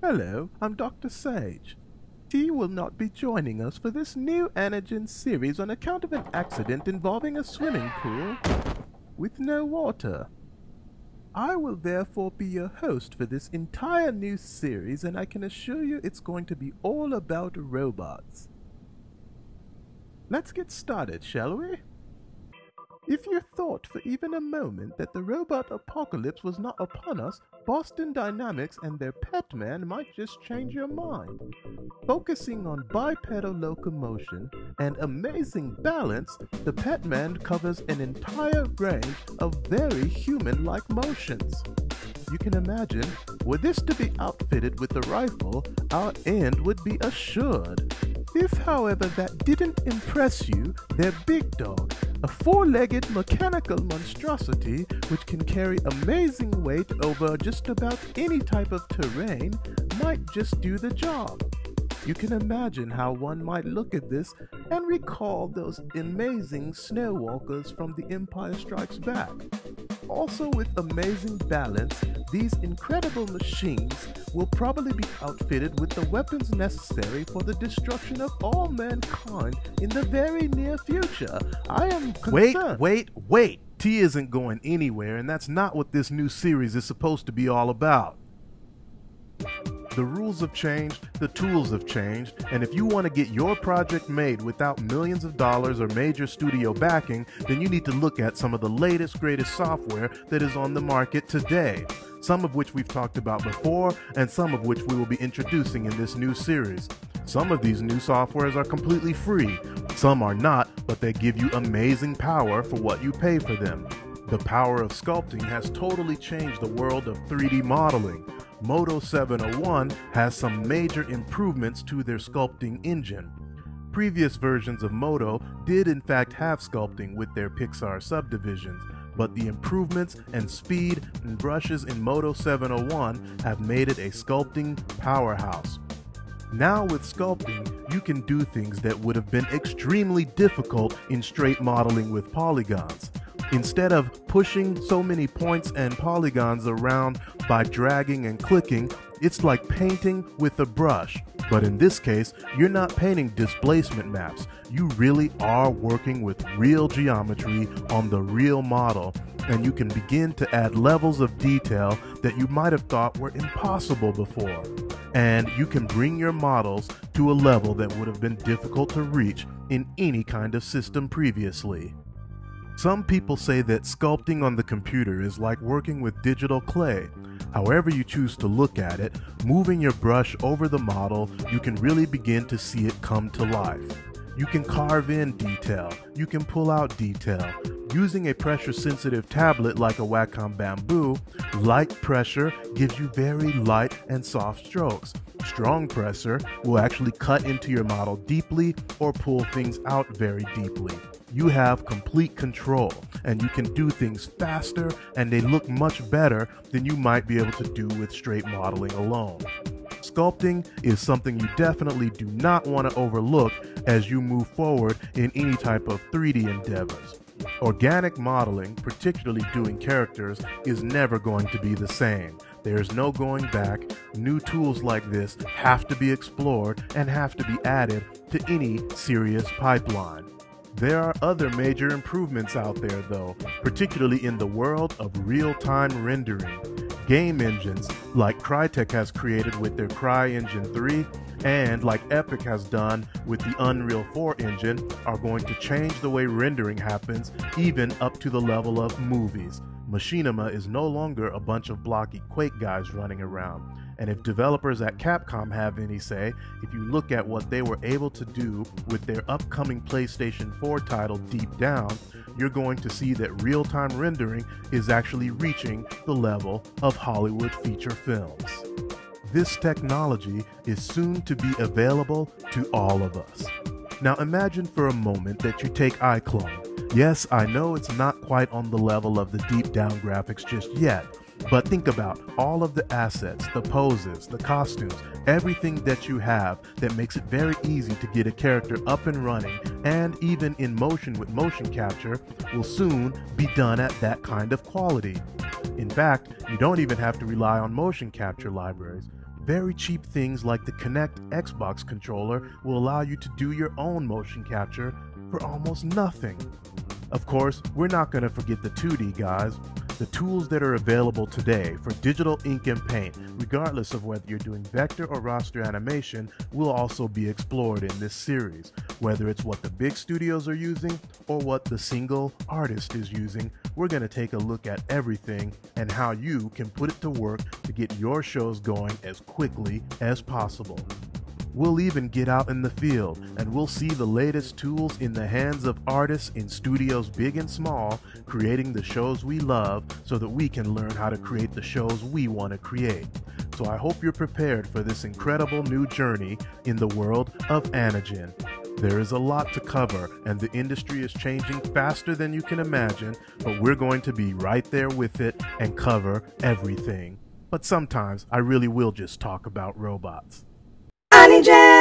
Hello, I'm Dr. Sage. T will not be joining us for this new Anagen series on account of an accident involving a swimming pool with no water. I will therefore be your host for this entire new series, and I can assure you it's going to be all about robots. Let's get started, shall we? If you thought for even a moment that the robot apocalypse was not upon us, Boston Dynamics and their Petman might just change your mind. Focusing on bipedal locomotion and amazing balance, the Petman covers an entire range of very human-like motions. You can imagine, were this to be outfitted with a rifle, our end would be assured. If, however, that didn't impress you, their big dog, a four-legged mechanical monstrosity which can carry amazing weight over just about any type of terrain, might just do the job. You can imagine how one might look at this and recall those amazing snowwalkers from The Empire Strikes Back. Also with amazing balance, these incredible machines will probably be outfitted with the weapons necessary for the destruction of all mankind in the very near future. I am concerned. Wait! T isn't going anywhere, and that's not what this new series is supposed to be all about. The rules have changed, the tools have changed, and if you want to get your project made without millions of dollars or major studio backing, then you need to look at some of the latest, greatest software that is on the market today. Some of which we've talked about before, and some of which we will be introducing in this new series. Some of these new softwares are completely free, some are not, but they give you amazing power for what you pay for them. The power of sculpting has totally changed the world of 3D modeling. Modo 701 has some major improvements to their sculpting engine. Previous versions of Modo did in fact have sculpting with their Pixar subdivisions, but the improvements and speed and brushes in Modo 701 have made it a sculpting powerhouse. Now with sculpting, you can do things that would have been extremely difficult in straight modeling with polygons. Instead of pushing so many points and polygons around by dragging and clicking, it's like painting with a brush. But in this case, you're not painting displacement maps. You really are working with real geometry on the real model, and you can begin to add levels of detail that you might have thought were impossible before. And you can bring your models to a level that would have been difficult to reach in any kind of system previously. Some people say that sculpting on the computer is like working with digital clay. However you choose to look at it, moving your brush over the model, you can really begin to see it come to life. You can carve in detail, you can pull out detail. Using a pressure-sensitive tablet like a Wacom Bamboo, light pressure gives you very light and soft strokes. Strong pressure will actually cut into your model deeply or pull things out very deeply. You have complete control, and you can do things faster, and they look much better than you might be able to do with straight modeling alone. Sculpting is something you definitely do not want to overlook as you move forward in any type of 3D endeavors. Organic modeling, particularly doing characters, is never going to be the same. There's no going back. New tools like this have to be explored and have to be added to any serious pipeline. There are other major improvements out there though, particularly in the world of real-time rendering. Game engines like Crytek has created with their CryEngine 3 and like Epic has done with the Unreal 4 engine are going to change the way rendering happens, even up to the level of movies. Machinima is no longer a bunch of blocky Quake guys running around. And if developers at Capcom have any say, if you look at what they were able to do with their upcoming PlayStation 4 title Deep Down, you're going to see that real-time rendering is actually reaching the level of Hollywood feature films. This technology is soon to be available to all of us. Now imagine for a moment that you take iClone. Yes, I know it's not quite on the level of the Deep Down graphics just yet, but think about all of the assets, the poses, the costumes, everything that you have that makes it very easy to get a character up and running, and even in motion with motion capture will soon be done at that kind of quality. In fact, you don't even have to rely on motion capture libraries. Very cheap things like the Kinect Xbox controller will allow you to do your own motion capture for almost nothing. Of course, we're not going to forget the 2D guys. The tools that are available today for digital ink and paint, regardless of whether you're doing vector or raster animation, will also be explored in this series. Whether it's what the big studios are using or what the single artist is using, we're going to take a look at everything and how you can put it to work to get your shows going as quickly as possible. We'll even get out in the field and we'll see the latest tools in the hands of artists in studios big and small, creating the shows we love so that we can learn how to create the shows we want to create. So I hope you're prepared for this incredible new journey in the world of Anigen. There is a lot to cover and the industry is changing faster than you can imagine, but we're going to be right there with it and cover everything. But sometimes I really will just talk about robots. AnigenII